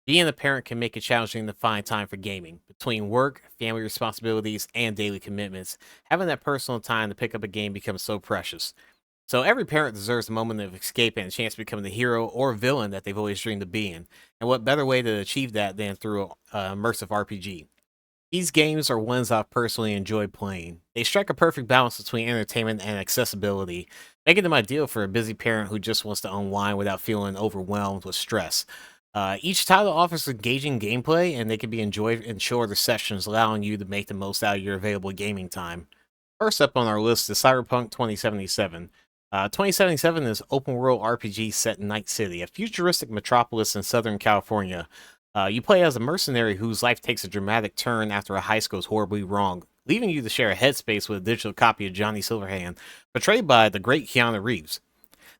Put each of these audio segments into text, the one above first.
Being a parent can make it challenging to find time for gaming. Between work, family responsibilities, and daily commitments, having that personal time to pick up a game becomes so precious. So every parent deserves a moment of escape and a chance to become the hero or villain that they've always dreamed of being. And what better way to achieve that than through an immersive RPG? These games are ones I've personally enjoyed playing. They strike a perfect balance between entertainment and accessibility, making them ideal for a busy parent who just wants to unwind without feeling overwhelmed with stress. Each title offers engaging gameplay, and they can be enjoyed in shorter sessions, allowing you to make the most out of your available gaming time. First up on our list is Cyberpunk 2077. 2077 is open world RPG set in Night City, a futuristic metropolis in Southern California. You play as a mercenary whose life takes a dramatic turn after a heist goes horribly wrong, leaving you to share a headspace with a digital copy of Johnny Silverhand, portrayed by the great Keanu Reeves.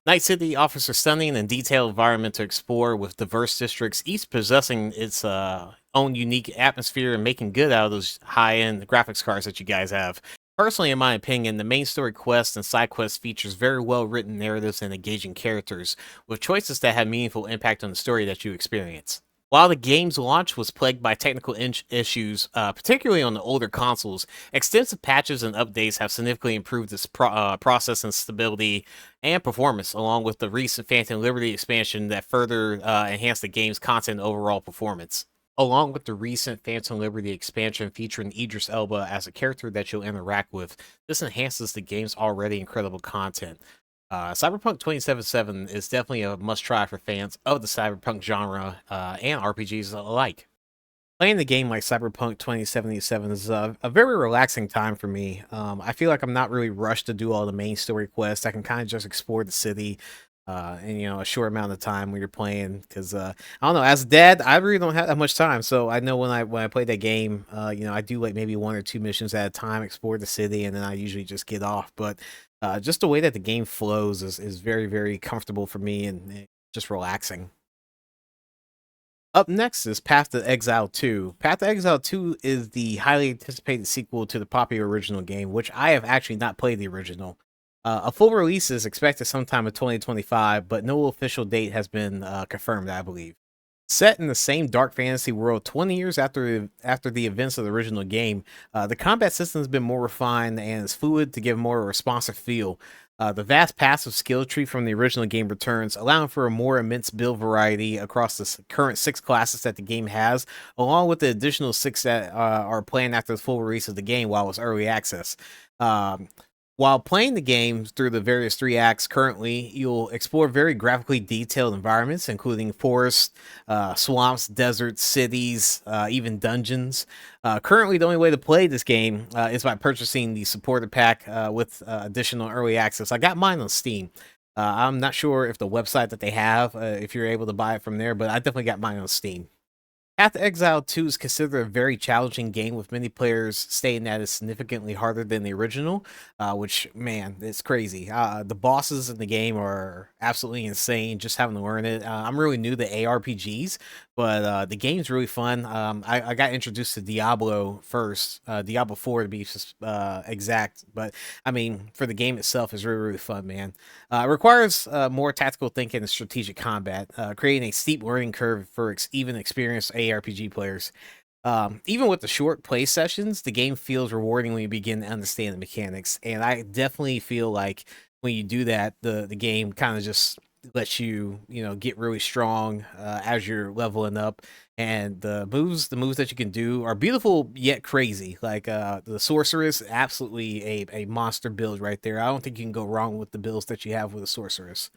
Night City offers a stunning and detailed environment to explore with diverse districts, each possessing its own unique atmosphere and making good out of those high-end graphics cards that you guys have. Personally, in my opinion, the main story quest and side quests features very well-written narratives and engaging characters, with choices that have meaningful impact on the story that you experience. While the game's launch was plagued by technical issues, particularly on the older consoles, extensive patches and updates have significantly improved its process and stability and performance, along with the recent Phantom Liberty expansion that further enhanced the game's content and overall performance. Along with the recent Phantom Liberty expansion featuring Idris Elba as a character that you'll interact with, this enhances the game's already incredible content. Cyberpunk 2077 is definitely a must try for fans of the cyberpunk genre and RPGs alike. Playing the game like Cyberpunk 2077 is a very relaxing time for me. I feel like I'm not really rushed to do all the main story quests. I can kind of just explore the city in a short amount of time when you're playing. Because I don't know, as a dad, I really don't have that much time. So I know when I play that game, I do like maybe one or two missions at a time, explore the city, and then I usually just get off. But just the way that the game flows is very very comfortable for me and just relaxing. Up next is Path to Exile 2. Path to Exile 2 is the highly anticipated sequel to the popular original game, which I have actually not played the original. A full release is expected sometime in 2025, but no official date has been confirmed, I believe. Set in the same dark fantasy world 20 years after the events of the original game, the combat system has been more refined and is fluid to give more responsive feel. The vast passive skill tree from the original game returns, allowing for a more immense build variety across the current six classes that the game has, along with the additional six that are planned after the full release of the game while it's early access. Um, while playing the game through the various three acts currently, you'll explore very graphically detailed environments, including forests, swamps, deserts, cities, even dungeons. Currently, the only way to play this game is by purchasing the supporter pack with additional early access. I got mine on Steam. I'm not sure if the website that they have, if you're able to buy it from there, but I definitely got mine on Steam. Path to Exile 2 is considered a very challenging game, with many players stating that it's significantly harder than the original, which, man, it's crazy. The bosses in the game are absolutely insane, just having to learn it. I'm really new to ARPGs, but the game's really fun. I got introduced to Diablo first, Diablo 4 to be exact, but I mean, for the game itself is really, really fun, man. It requires more tactical thinking and strategic combat, creating a steep learning curve for even experienced ARPG players. Even with the short play sessions, the game feels rewarding when you begin to understand the mechanics, and I definitely feel like when you do that, the game kind of just lets you get really strong as you're leveling up, and the moves that you can do are beautiful yet crazy. Like the sorceress, absolutely a monster build right there. I don't think you can go wrong with the builds that you have with a sorceress.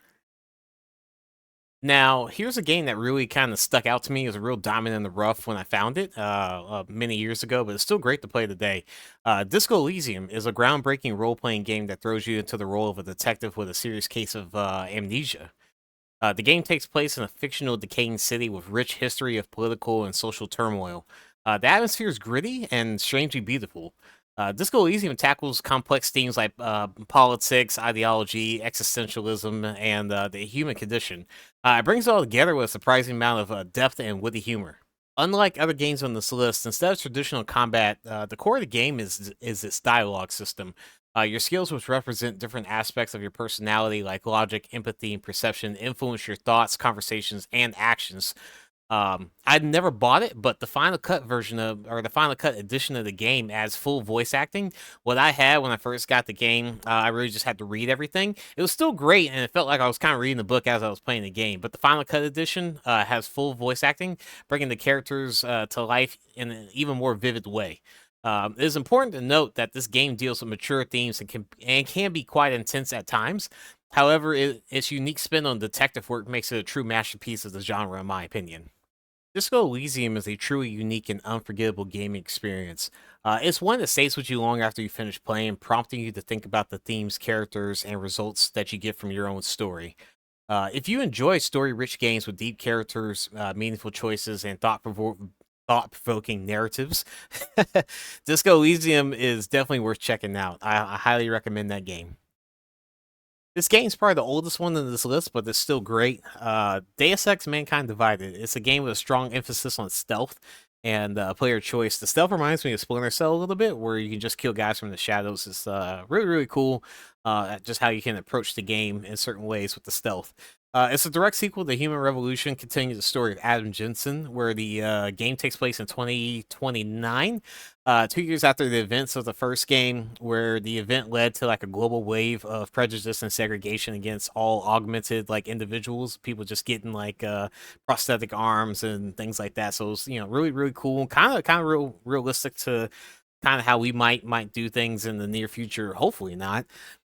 Now, here's a game that really kind of stuck out to me as a real diamond in the rough when I found it many years ago, but it's still great to play today. Disco Elysium is a groundbreaking role playing game that throws you into the role of a detective with a serious case of amnesia. The game takes place in a fictional, decaying city with rich history of political and social turmoil. The atmosphere is gritty and strangely beautiful. Disco Elysium tackles complex themes like politics, ideology, existentialism, and the human condition. It brings it all together with a surprising amount of depth and witty humor. Unlike other games on this list, instead of traditional combat, the core of the game is its dialogue system. Your skills, which represent different aspects of your personality, like logic, empathy, and perception, influence your thoughts, conversations, and actions. I'd never bought it, but the Final Cut version of, or the Final Cut edition of the game adds full voice acting. What I had when I first got the game, I really just had to read everything. It was still great, and it felt like I was kind of reading the book as I was playing the game. But the Final Cut edition has full voice acting, bringing the characters to life in an even more vivid way. It is important to note that this game deals with mature themes and can be quite intense at times. However, its unique spin on detective work makes it a true masterpiece of the genre, in my opinion. Disco Elysium is a truly unique and unforgettable gaming experience. It's one that stays with you long after you finish playing, prompting you to think about the themes, characters, and results that you get from your own story. If you enjoy story rich games with deep characters, meaningful choices, and thought provoking narratives, Disco Elysium is definitely worth checking out. I highly recommend that game. This game's probably the oldest one in this list, but it's still great. Deus Ex: Mankind Divided. It's a game with a strong emphasis on stealth and player choice. The stealth reminds me of Splinter Cell a little bit, where you can just kill guys from the shadows. It's really, really cool. Just how you can approach the game in certain ways with the stealth. It's a direct sequel to Human Revolution, continuing the story of Adam Jensen, where the game takes place in 2029, 2 years after the events of the first game, where the event led to like a global wave of prejudice and segregation against all augmented like individuals, people just getting like prosthetic arms and things like that. So it was, really, really cool, kind of realistic to kind of how we might do things in the near future. Hopefully not.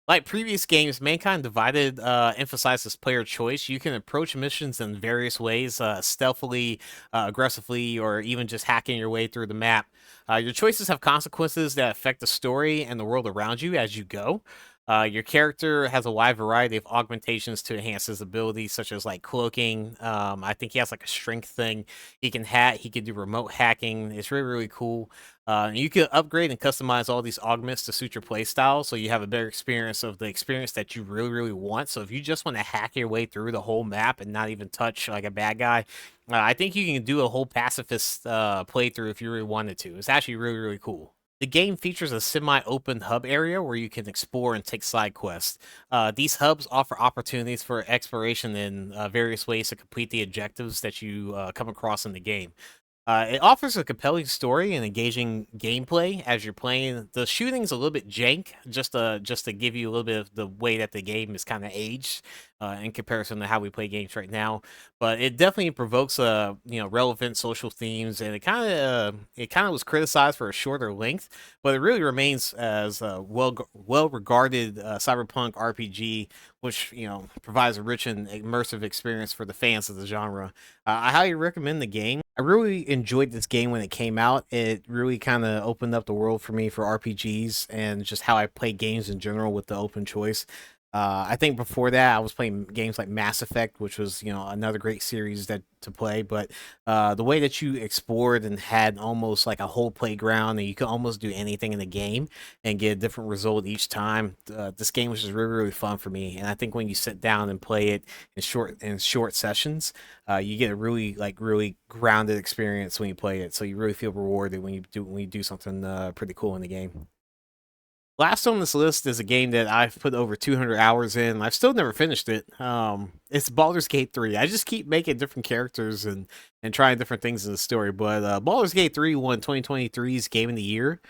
Like previous games, Mankind Divided emphasizes player choice. You can approach missions in various ways, stealthily, aggressively, or even just hacking your way through the map. Your choices have consequences that affect the story and the world around you as you go. Your character has a wide variety of augmentations to enhance his abilities, such as like cloaking. I think he has like a strength thing. He can hack. He can do remote hacking. It's really, really cool. You can upgrade and customize all these augments to suit your playstyle, so you have a better experience of the experience that you really, really want. So if you just want to hack your way through the whole map and not even touch like a bad guy, I think you can do a whole pacifist playthrough if you really wanted to. It's actually really, really cool. The game features a semi-open hub area where you can explore and take side quests. These hubs offer opportunities for exploration in various ways to complete the objectives that you come across in the game. It offers a compelling story and engaging gameplay as you're playing. The shooting's a little bit jank, just to give you a little bit of the way that the game is kind of aged in comparison to how we play games right now. But it definitely provokes relevant social themes, and it kind of was criticized for a shorter length, but it really remains as a well regarded cyberpunk RPG, which provides a rich and immersive experience for the fans of the genre. I highly recommend the game. I really enjoyed this game when it came out. It really kind of opened up the world for me for RPGs and just how I play games in general with the open choice. I think before that, I was playing games like Mass Effect, which was another great series that to play. But the way that you explored and had almost like a whole playground, and you could almost do anything in the game and get a different result each time. This game was just really, really fun for me. And I think when you sit down and play it in short sessions, you get a really grounded experience when you play it. So you really feel rewarded when you do something pretty cool in the game. Last on this list is a game that I've put over 200 hours in. I've still never finished it. It's Baldur's Gate 3. I just keep making different characters and trying different things in the story. But Baldur's Gate 3 won 2023's Game of the Year.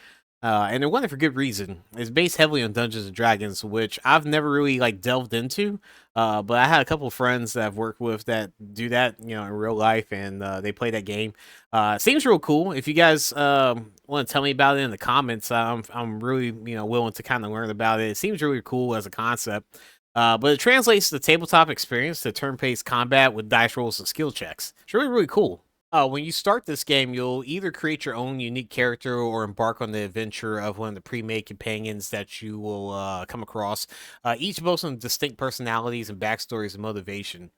And it won it for good reason. It's based heavily on Dungeons and Dragons, which I've never really like delved into. But I had a couple of friends that I've worked with that do that, in real life, and they play that game. Seems real cool. If you guys want to tell me about it in the comments, I'm really willing to kind of learn about it. It seems really cool as a concept. But it translates the tabletop experience to turn-based combat with dice rolls and skill checks. It's really, really cool. When you start this game, you'll either create your own unique character or embark on the adventure of one of the pre-made companions that you will come across. Each boasting distinct personalities and backstories and motivation.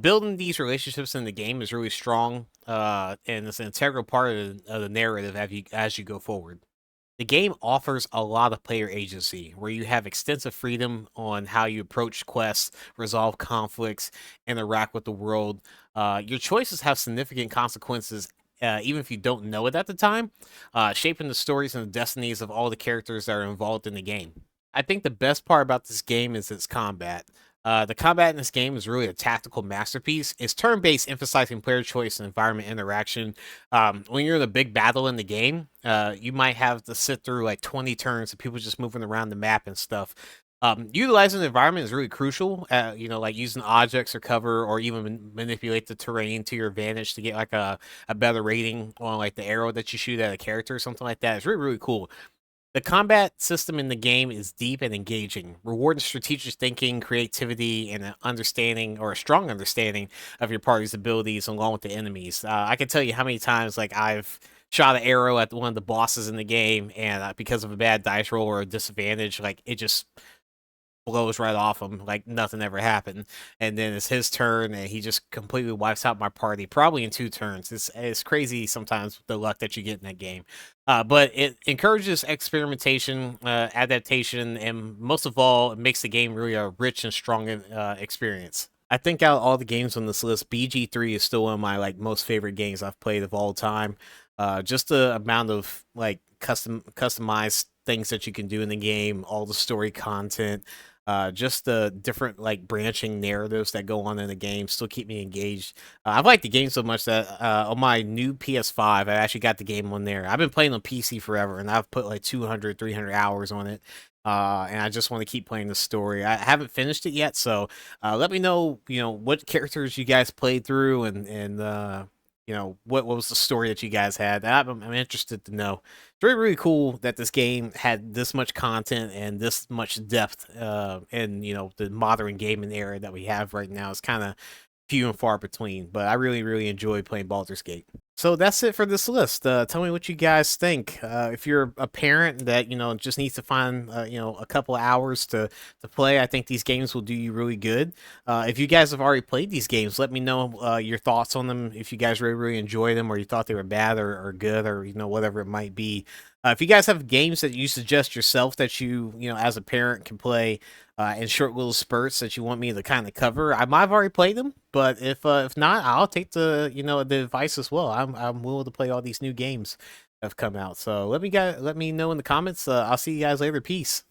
Building these relationships in the game is really strong, and it's an integral part of the narrative as you go forward. The game offers a lot of player agency, where you have extensive freedom on how you approach quests, resolve conflicts, interact with the world. Your choices have significant consequences, even if you don't know it at the time, shaping the stories and the destinies of all the characters that are involved in the game. I think the best part about this game is its combat. The combat in this game is really a tactical masterpiece. It's turn-based, emphasizing player choice and environment interaction. When you're in a big battle in the game, you might have to sit through like 20 turns of people just moving around the map and stuff. Utilizing the environment is really crucial. Like using objects or cover, or even manipulate the terrain to your advantage to get like a better rating on like the arrow that you shoot at a character or something like that. It's really really cool. The combat system in the game is deep and engaging, rewarding strategic thinking, creativity, and an understanding or a strong understanding of your party's abilities along with the enemies. I can tell you how many times like I've shot an arrow at one of the bosses in the game, and because of a bad dice roll or a disadvantage, like it just blows right off him like nothing ever happened. And then it's his turn, and he just completely wipes out my party, probably in 2 turns. It's crazy sometimes the luck that you get in that game. But it encourages experimentation, adaptation, and most of all, it makes the game really a rich and strong experience. I think out of all the games on this list, BG3 is still one of my like most favorite games I've played of all time. Just the amount of like customized things that you can do in the game, all the story content, just the different like branching narratives that go on in the game still keep me engaged. I've liked the game so much that on my new PS5, I actually got the game on there. I've been playing on PC forever, and I've put like 200, 300 hours on it. And I just want to keep playing the story. I haven't finished it yet, so let me know, what characters you guys played through, and what was the story that you guys had. I'm interested to know. It's really really cool that this game had this much content and this much depth. In the modern gaming era that we have right now is kind of few and far between. But I really really enjoy playing Baldur's Gate. So that's it for this list. Tell me what you guys think. If you're a parent that just needs to find a couple of hours to play, I think these games will do you really good. If you guys have already played these games, let me know your thoughts on them. If you guys really really enjoy them, or you thought they were bad or good, or whatever it might be. If you guys have games that you suggest yourself that you as a parent can play in short little spurts that you want me to kind of cover, I might have already played them, but if not, I'll take the advice as well. I'm willing to play all these new games that have come out. So let me know in the comments. I'll see you guys later. Peace.